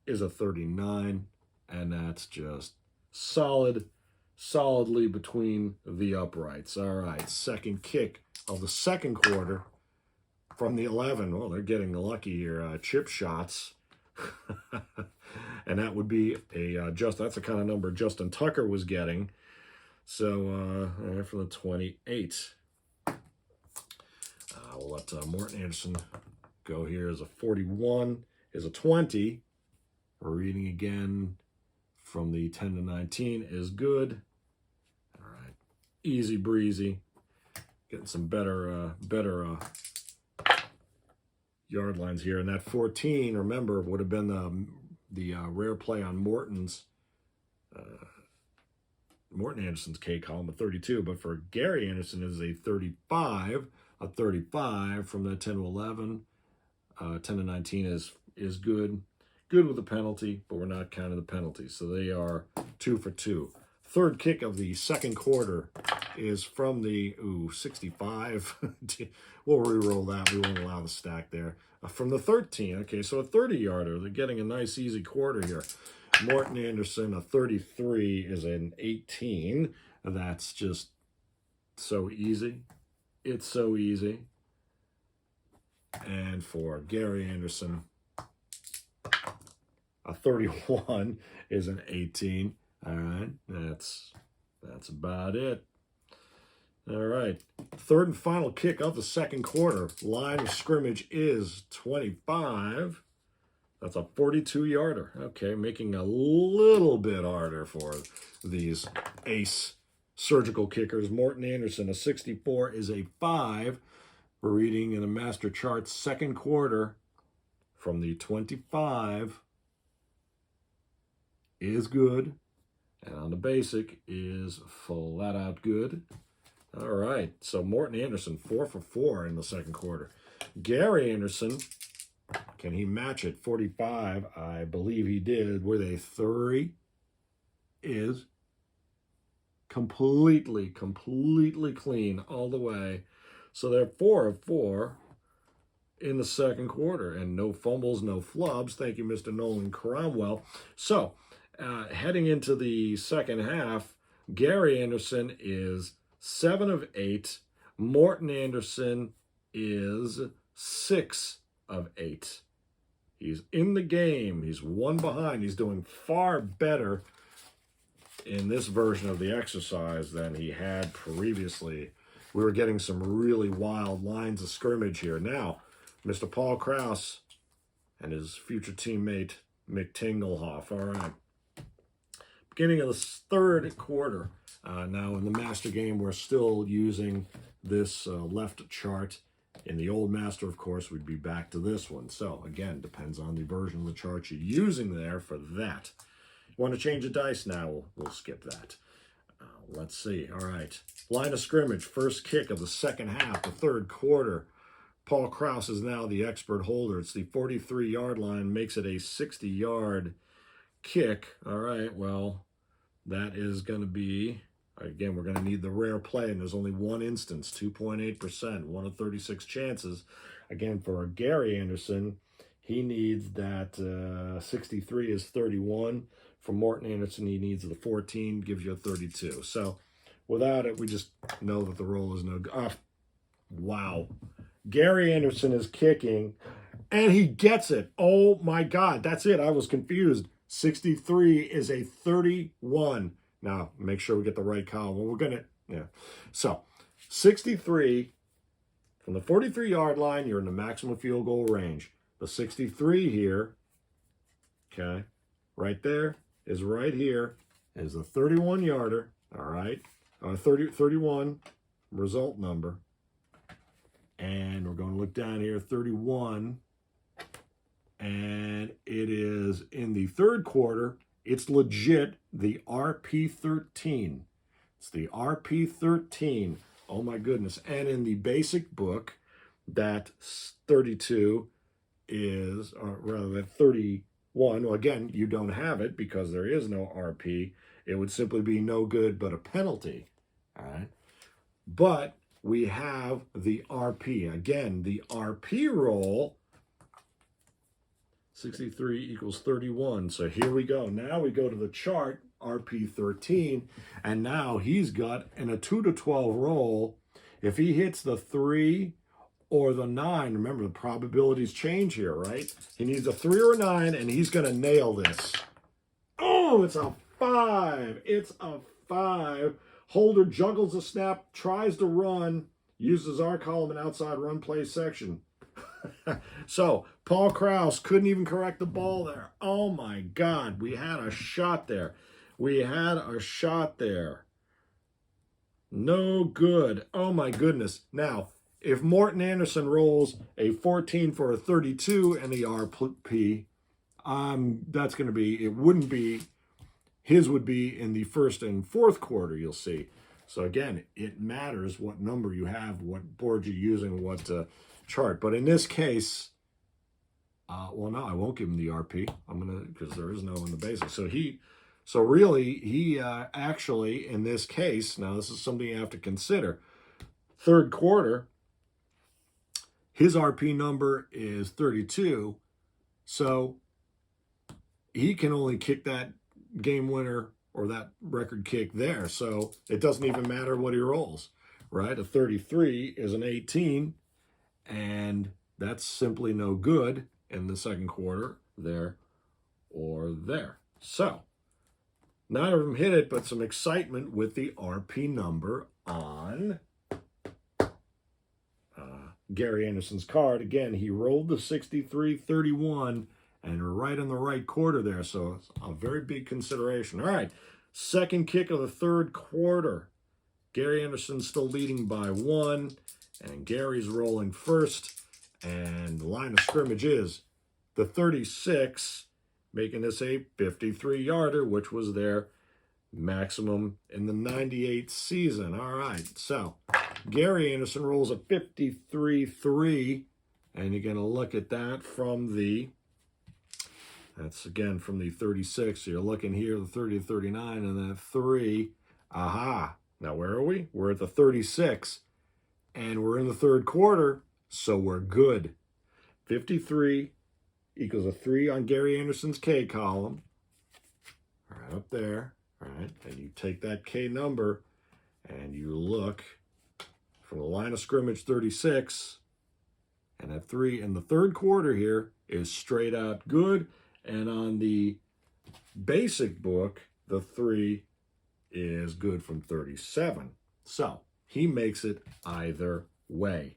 is a 39. And that's just solidly between the uprights. All right, second kick of the second quarter from the 11. Well, they're getting lucky here. Chip shots. And that would be that's the kind of number Justin Tucker was getting. So for the 28. We'll let Morten Andersen go here as a 41, is a 20. We're reading again. From the 10 to 19 is good. All right, easy breezy. Getting some better yard lines here. And that 14, remember, would have been the rare play on Morten Andersen's K column, a 32. But for Gary Andersen is a 35. A 35 from the 10 to 11. 10 to 19 is good. Good with the penalty, but we're not counting the penalties. So they are 2 for 2. Third kick of the second quarter is from the 65. We'll re-roll that. We won't allow the stack there. From the 13. Okay, so a 30-yarder. They're getting a nice, easy quarter here. Morten Andersen, a 33, is an 18. That's just so easy. It's so easy. And for Gary Andersen, a 31 is an 18. All right, that's about it. All right, third and final kick of the second quarter. Line of scrimmage is 25. That's a 42-yarder. Okay, making a little bit harder for these ace surgical kickers. Morten Andersen, a 64, is a 5. We're reading in the master chart, second quarter. from the 25 is good. And on the basic is flat out good. All right, so Morten Andersen, 4 for 4 in the second quarter. Gary Andersen, can he match it? 45, I believe he did, with a 3 is completely clean all the way. So they're 4 of 4 in the second quarter, and no fumbles, no flubs. Thank you, Mr. Nolan Cromwell. So heading into the second half, Gary Andersen is 7 of 8. Morten Andersen is 6 of 8. He's in the game. He's 1 behind. He's doing far better in this version of the exercise than he had previously. We were getting some really wild lines of scrimmage here. Now, Mr. Paul Krause and his future teammate, Mick Tingelhoff. All right. Beginning of the third quarter. Now, in the master game, we're still using this left chart. In the old master, of course, we'd be back to this one. So, again, depends on the version of the chart you're using there for that. You want to change the dice now? We'll skip that. Let's see. All right. Line of scrimmage, first kick of the second half, the third quarter. Paul Krause is now the expert holder. It's the 43-yard line, makes it a 60-yard kick. All right, well, that is going to be, again, we're going to need the rare play, and there's only one instance, 2.8%, 1 of 36 chances. Again, for Gary Andersen, he needs that 63 is 31. For Morten Andersen, he needs the 14, gives you a 32. So without it, we just know that the roll is no good. Wow. Gary Andersen is kicking, and he gets it. Oh, my God. That's it. I was confused. 63 is a 31. Now, make sure we get the right column. Well, we're going to, yeah. So, 63, from the 43-yard line, you're in the maximum field goal range. The 63 here, okay, right there is right here is a 31-yarder, all right? 31 result number. And we're going to look down here, 31. And it is in the third quarter. It's legit the RP13. It's the RP13. Oh, my goodness. And in the basic book, that 32 is, or rather that 31, well, again, you don't have it because there is no RP. It would simply be no good but a penalty. All right. But we have the RP. Again, the RP roll, 63 equals 31. So here we go. Now we go to the chart, RP13, and now he's got in a 2 to 12 roll. If he hits the 3 or the 9, remember the probabilities change here, right? He needs a 3 or a 9, and he's going to nail this. Oh, it's a 5. It's a 5. Holder juggles a snap, tries to run, uses our column and outside run play section. So, Paul Krause couldn't even correct the ball there. Oh, my God. We had a shot there. We had a shot there. No good. Oh, my goodness. Now, if Morten Andersen rolls a 14 for a 32 and the RP, that's going to be, it wouldn't be, his would be in the first and fourth quarter, you'll see. So, again, it matters what number you have, what board you're using, what chart. But in this case, well, no, I won't give him the RP. I'm going to, because there is no in the basic. So really, he actually, in this case, now this is something you have to consider. Third quarter, his RP number is 32. So he can only kick that game winner or that record kick there. So it doesn't even matter what he rolls, right? A 33 is an 18, and that's simply no good in the second quarter there or there. So neither of them hit it, but some excitement with the RP number on Gary Andersen's card. Again, he rolled the 63-31 and right in the right quarter there. So it's a very big consideration. All right, second kick of the third quarter. Gary Andersen's still leading by 1, and Gary's rolling first. And the line of scrimmage is the 36, making this a 53-yarder, which was their maximum in the 98 season. All right, so Gary Andersen rolls a 53-3, and you're going to look at that from the, that's again from the 36. So you're looking here, the 30 to 39, and that 3. Aha. Now, where are we? We're at the 36, and we're in the third quarter, so we're good. 53 equals a 3 on Gary Andersen's K column. Right up there. Right, and you take that K number and you look from the line of scrimmage 36, and that 3 in the third quarter here is straight out good. And on the basic book, the 3 is good from 37. So he makes it either way.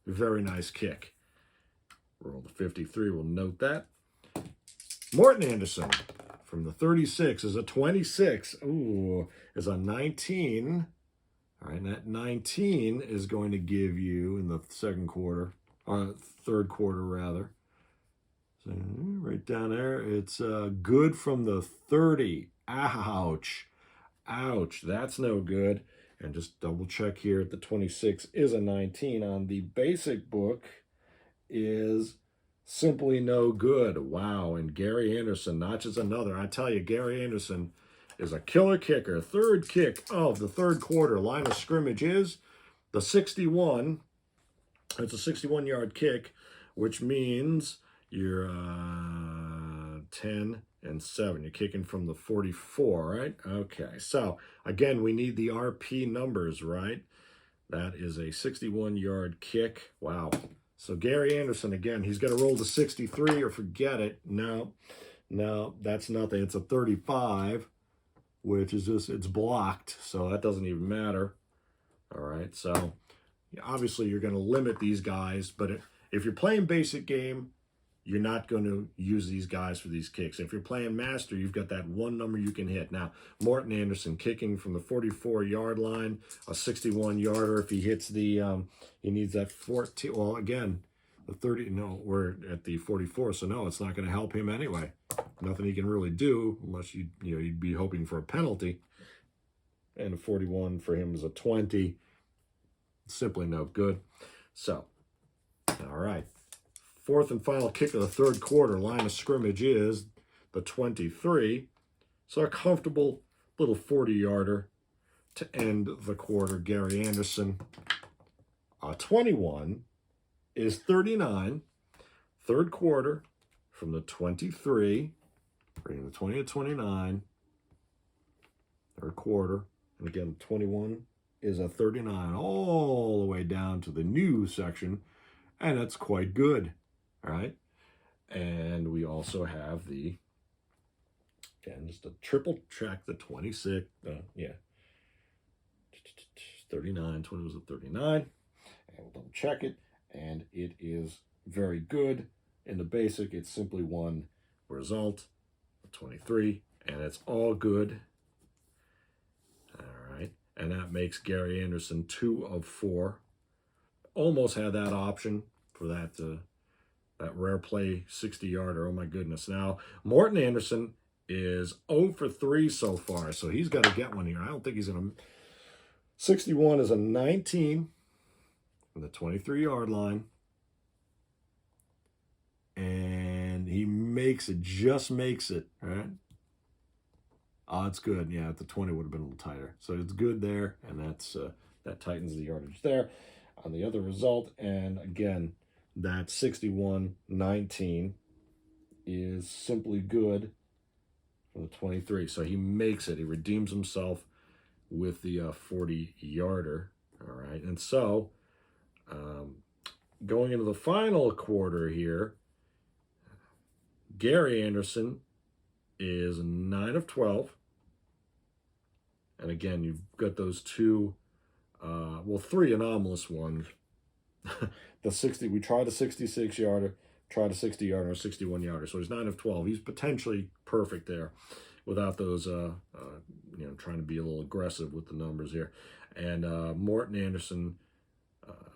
Very nice kick. Roll the 53, we'll note that. Morten Andersen from the 36 is a 26. Ooh, is a 19. All right, and that 19 is going to give you in the second quarter, or third quarter rather. So right down there, it's good from the 30. Ouch. Ouch, that's no good. And just double check here, the 26 is a 19. On the basic book is simply no good. Wow, and Gary Andersen notches another. I tell you, Gary Andersen is a killer kicker. Third kick of the third quarter. Line of scrimmage is the 61. It's a 61-yard kick, which means you're 10 and 7. You're kicking from the 44, right? Okay, so again, we need the RP numbers, right? That is a 61-yard kick. Wow. So Gary Andersen, again, he's going to roll the 63 or forget it. No, that's nothing. It's a 35, which is just, it's blocked, so that doesn't even matter. All right, so obviously you're going to limit these guys, but if you're playing basic game, you're not going to use these guys for these kicks. If you're playing master, you've got that one number you can hit. Now, Morten Andersen kicking from the 44-yard line, a 61-yarder. If he hits the, he needs that 14. Well, again, the 30, no, we're at the 44, so no, it's not going to help him anyway. Nothing he can really do unless you'd be hoping for a penalty. And a 41 for him is a 20. Simply no good. So, all right. Fourth and final kick of the third quarter. Line of scrimmage is the 23. So a comfortable little 40-yarder to end the quarter. Gary Andersen. 21 is 39. Third quarter from the 23. Bringing the 20 to 29. Third quarter. And again, 21 is a 39 all the way down to the new section. And that's quite good. All right, and we also have the, again, just a triple check, the 26, 39, 20 was a 39, and we'll double check it, and it is very good. In the basic, it's simply one result, 23, and it's all good. All right, and that makes Gary Andersen 2 of 4. Almost had that option for that that rare play 60-yarder. Oh, my goodness. Now, Morten Andersen is 0 for 3 so far, so he's got to get one here. I don't think he's going to. 61 is a 19 from the 23-yard line. And he makes it, just makes it, right? Oh, it's good. Yeah, the 20 would have been a little tighter. So it's good there, and that's that tightens the yardage there. On the other result, and again, that 61-19 is simply good for the 23. So he makes it. He redeems himself with the 40-yarder. All right. And so going into the final quarter here, Gary Andersen is 9 of 12. And again, you've got those two, 3 anomalous ones. The 60, we tried a 66-yarder, tried a 60-yarder, a 61-yarder. So he's 9 of 12. He's potentially perfect there without those, trying to be a little aggressive with the numbers here. And Morten Andersen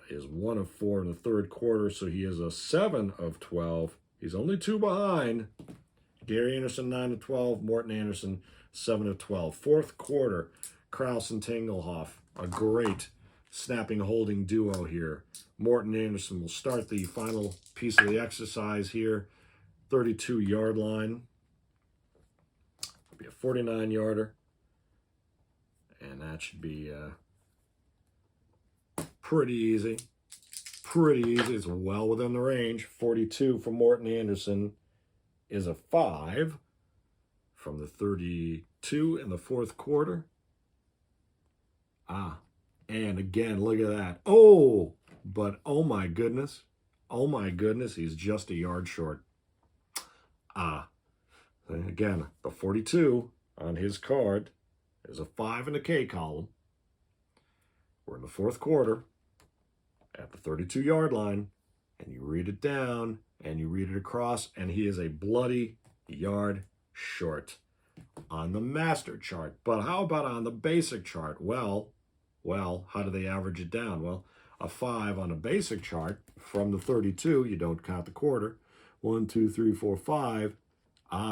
is 1 of 4 in the third quarter. So he is a 7 of 12. He's only 2 behind. Gary Anderson, 9 of 12. Morten Andersen, 7 of 12. Fourth quarter, Kraus and Tingelhoff, a great snapping holding duo here. Morten Andersen will start the final piece of the exercise here. 32-yard line. It'll be a 49-yarder. And that should be pretty easy. Pretty easy. It's well within the range. 42 for Morten Andersen is a 5 from the 32 in the fourth quarter. And again, look at that. Oh, but oh my goodness, he's just a yard short. Again, the 42 on his card is a 5 in the K column. We're in the fourth quarter at the 32-yard line, and you read it down, and you read it across, and he is a bloody yard short on the master chart. But how about on the basic chart? Well, how do they average it down? Well, a 5 on a basic chart from the 32, you don't count the quarter. 1, 2, 3, 4, 5.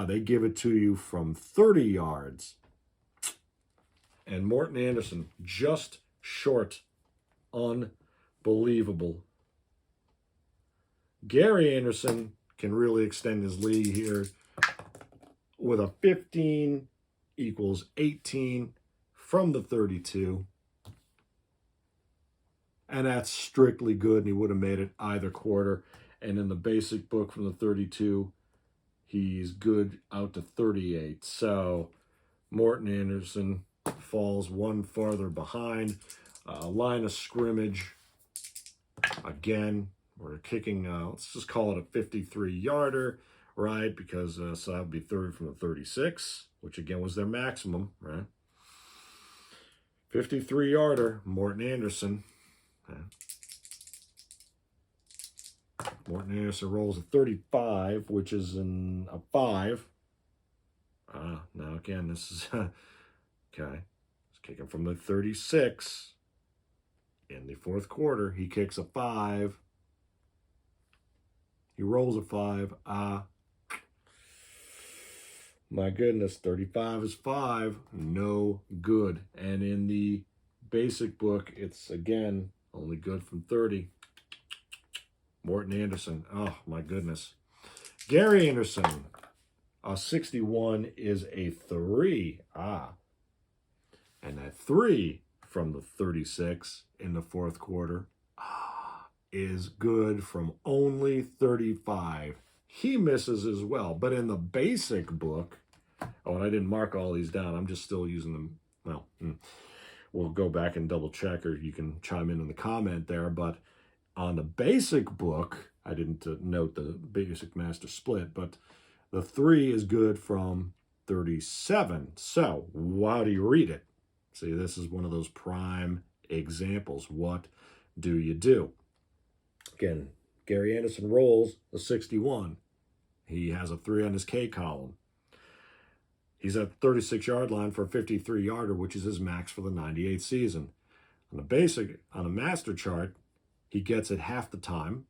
They give it to you from 30 yards. And Morten Andersen just short. Unbelievable. Gary Anderson can really extend his lead here with a 15 equals 18 from the 32. And that's strictly good, and he would have made it either quarter. And in the basic book from the 32, he's good out to 38. So Morten Andersen falls one farther behind. Line of scrimmage, again, we're kicking, let's just call it a 53-yarder, right? Because so that would be 30 from the 36, which again was their maximum, right? 53-yarder, Morten Andersen. Morten Andersen rolls a 35, which is a 5. Now again, this is, okay, he's kicking from the 36. In the fourth quarter, he kicks a 5. He rolls a 5. My goodness, 35 is 5. No good. And in the basic book, it's, again, only good from 30. Morten Andersen. Oh, my goodness. Gary Anderson. A 61 is a 3. And that 3 from the 36 in the fourth quarter is good from only 35. He misses as well. But in the basic book, and I didn't mark all these down. I'm just still using them. Well, we'll go back and double check, or you can chime in the comment there. But on the basic book, I didn't note the basic master split, but the 3 is good from 37. So how do you read it? See, this is one of those prime examples. What do you do? Again, Gary Anderson rolls a 61. He has a 3 on his K column. He's at the 36-yard line for a 53-yarder, which is his max for the 98 season. On the master chart, he gets it half the time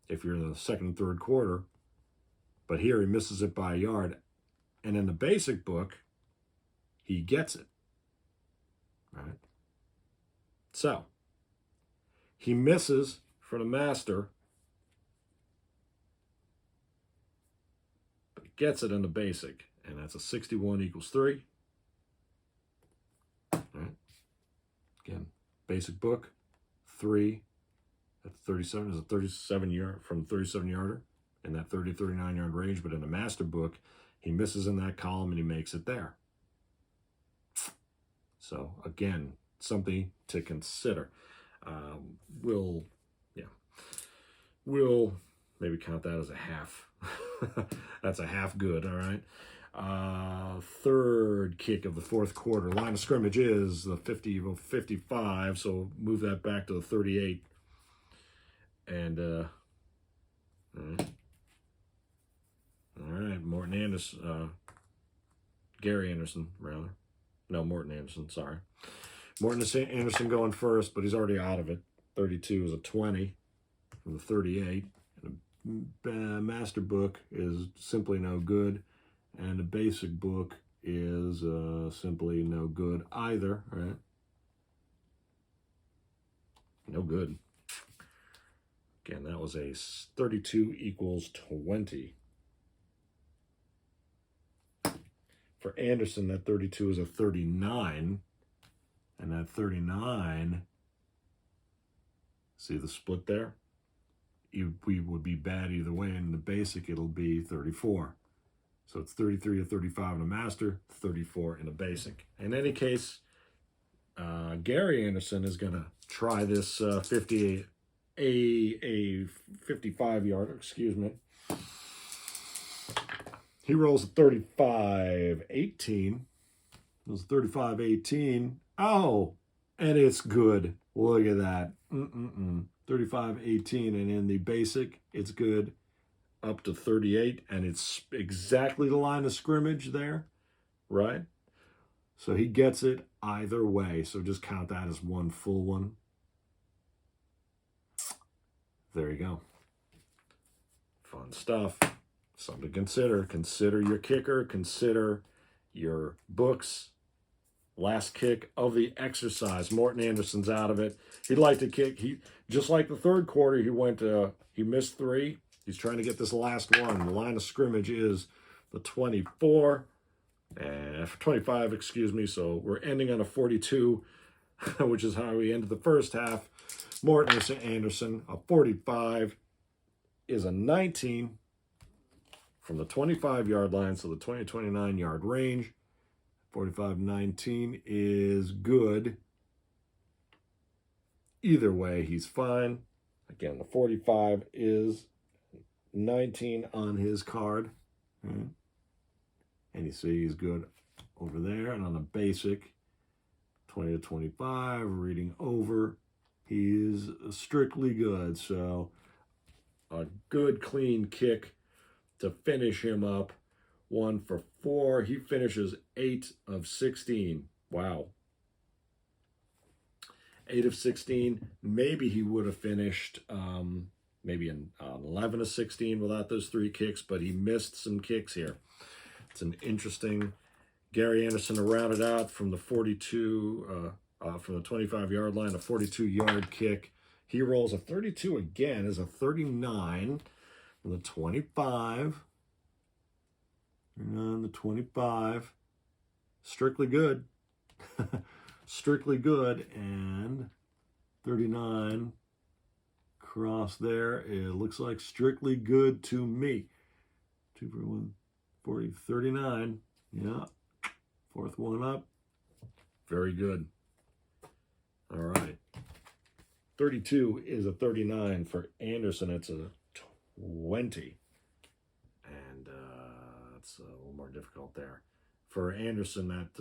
if you're in the second and third quarter. But here he misses it by a yard. And in the basic book, he gets it. Right? So, he misses for the master, but he gets it in the basic. And that's a 61 equals 3. Right? Again, basic book, 3 at 37 is a 37-yard from 37-yarder in that 39-yard range. But in the master book, he misses in that column and he makes it there. So, again, something to consider. We'll maybe count that as a half. That's a half good, all right? Third kick of the fourth quarter. Line of scrimmage is the 55, so move that back to the 38. And, all right, Morten Andersen, Gary Anderson, rather. No, Morten Andersen, sorry. Morten Andersen going first, but he's already out of it. 32 is a 20 from the 38. And master book is simply no good, and the basic book is simply no good either, right? No good. Again, that was a 32 equals 20. For Andersen, that 32 is a 39, and that 39, see the split there? We would be bad either way, and in the basic, it'll be 34. So it's 33 to 35 in a master, 34 in a basic. In any case, Gary Andersen is going to try this 55-yarder, excuse me. He rolls a 35-18. It was 35-18. Oh, and it's good. Look at that. 35-18, and in the basic, it's good up to 38, and it's exactly the line of scrimmage there, right? So he gets it either way. So just count that as one full one. There you go. Fun stuff. Something to consider. Consider your kicker. Consider your books. Last kick of the exercise. Morten Andersen's out of it. He'd like to kick. He just like the third quarter. He missed 3. He's trying to get this last one. The line of scrimmage is the 24 and 25. Excuse me. So we're ending on a 42, which is how we ended the first half. Morten Andersen, a 45 is a 19 from the 25-yard line, so the 29-yard range. 45-19 is good. Either way, he's fine. Again, the 45 is 19 on his card. And you see he's good over there. And on the basic, 20 to 25, reading over, he's strictly good. So a good, clean kick to finish him up. 1 for 4. He finishes 8 of 16. Wow. 8 of 16. Maybe he would have finished maybe an 11 of 16 without those 3 kicks, but he missed some kicks here. It's an interesting. Gary Andersen to round it out from the 42, from the 25-yard line, a 42-yard kick. He rolls a 32 again as a 39 from the 25. And on the 25, strictly good. Strictly good. And 39 cross there. It looks like strictly good to me. 2 for 1, 40, 39. Yeah. 4th one up. Very good. All right. 32 is a 39 for Andersen. It's a 20. And it's a little more difficult there. For Andersen, that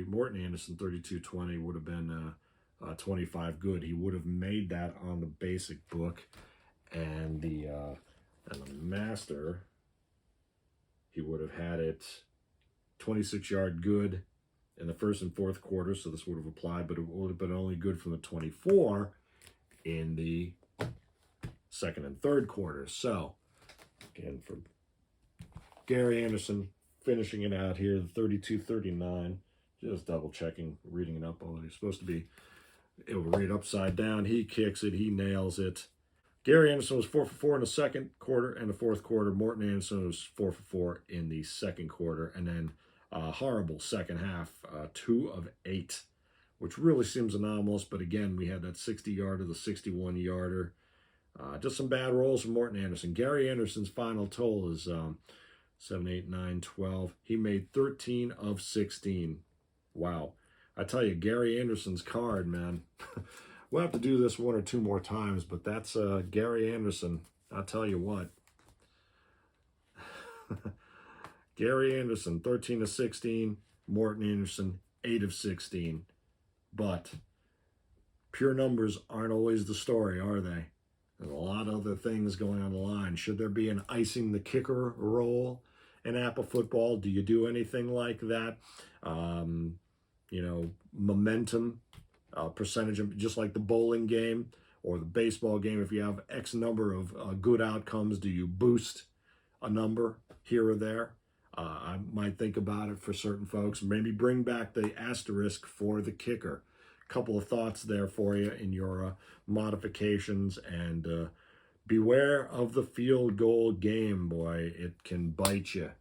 Morten Andersen 32-20 would have been 25 good. He would have made that on the basic book, and the master, he would have had it 26-yard good in the 1st and 4th quarter. So this would have applied, but it would have been only good from the 24 in the 2nd and 3rd quarters. So again, for Gary Andersen, finishing it out here, the 32-39, just double checking, reading it up. Oh, he's supposed to be able to read upside down. He kicks it, he nails it. Gary Andersen was 4 for 4 in the 2nd quarter and the 4th quarter. Morten Andersen was 4 for 4 in the 2nd quarter, and then horrible second half, 2 of 8, which really seems anomalous. But again, we had that 60-yarder, the 61-yarder. Just some bad rolls from Morten Andersen. Gary Andersen's final total is 7, 8, 9, 12. He made 13 of 16. Wow. I tell you, Gary Andersen's card, man. We'll have to do this 1 or 2 more times, but that's Gary Andersen. I'll tell you what. Gary Andersen, 13 of 16. Morten Andersen, 8 of 16. But pure numbers aren't always the story, are they? There's a lot of other things going on the line. Should there be an icing the kicker role in APBA football? Do you do anything like that? Momentum, percentage, just like the bowling game, Or the baseball game, if you have X number of good outcomes, do you boost a number here or there? I might think about it for certain folks. Maybe bring back the asterisk for the kicker. Couple of thoughts there for you in your modifications. And beware of the field goal game, boy. It can bite you.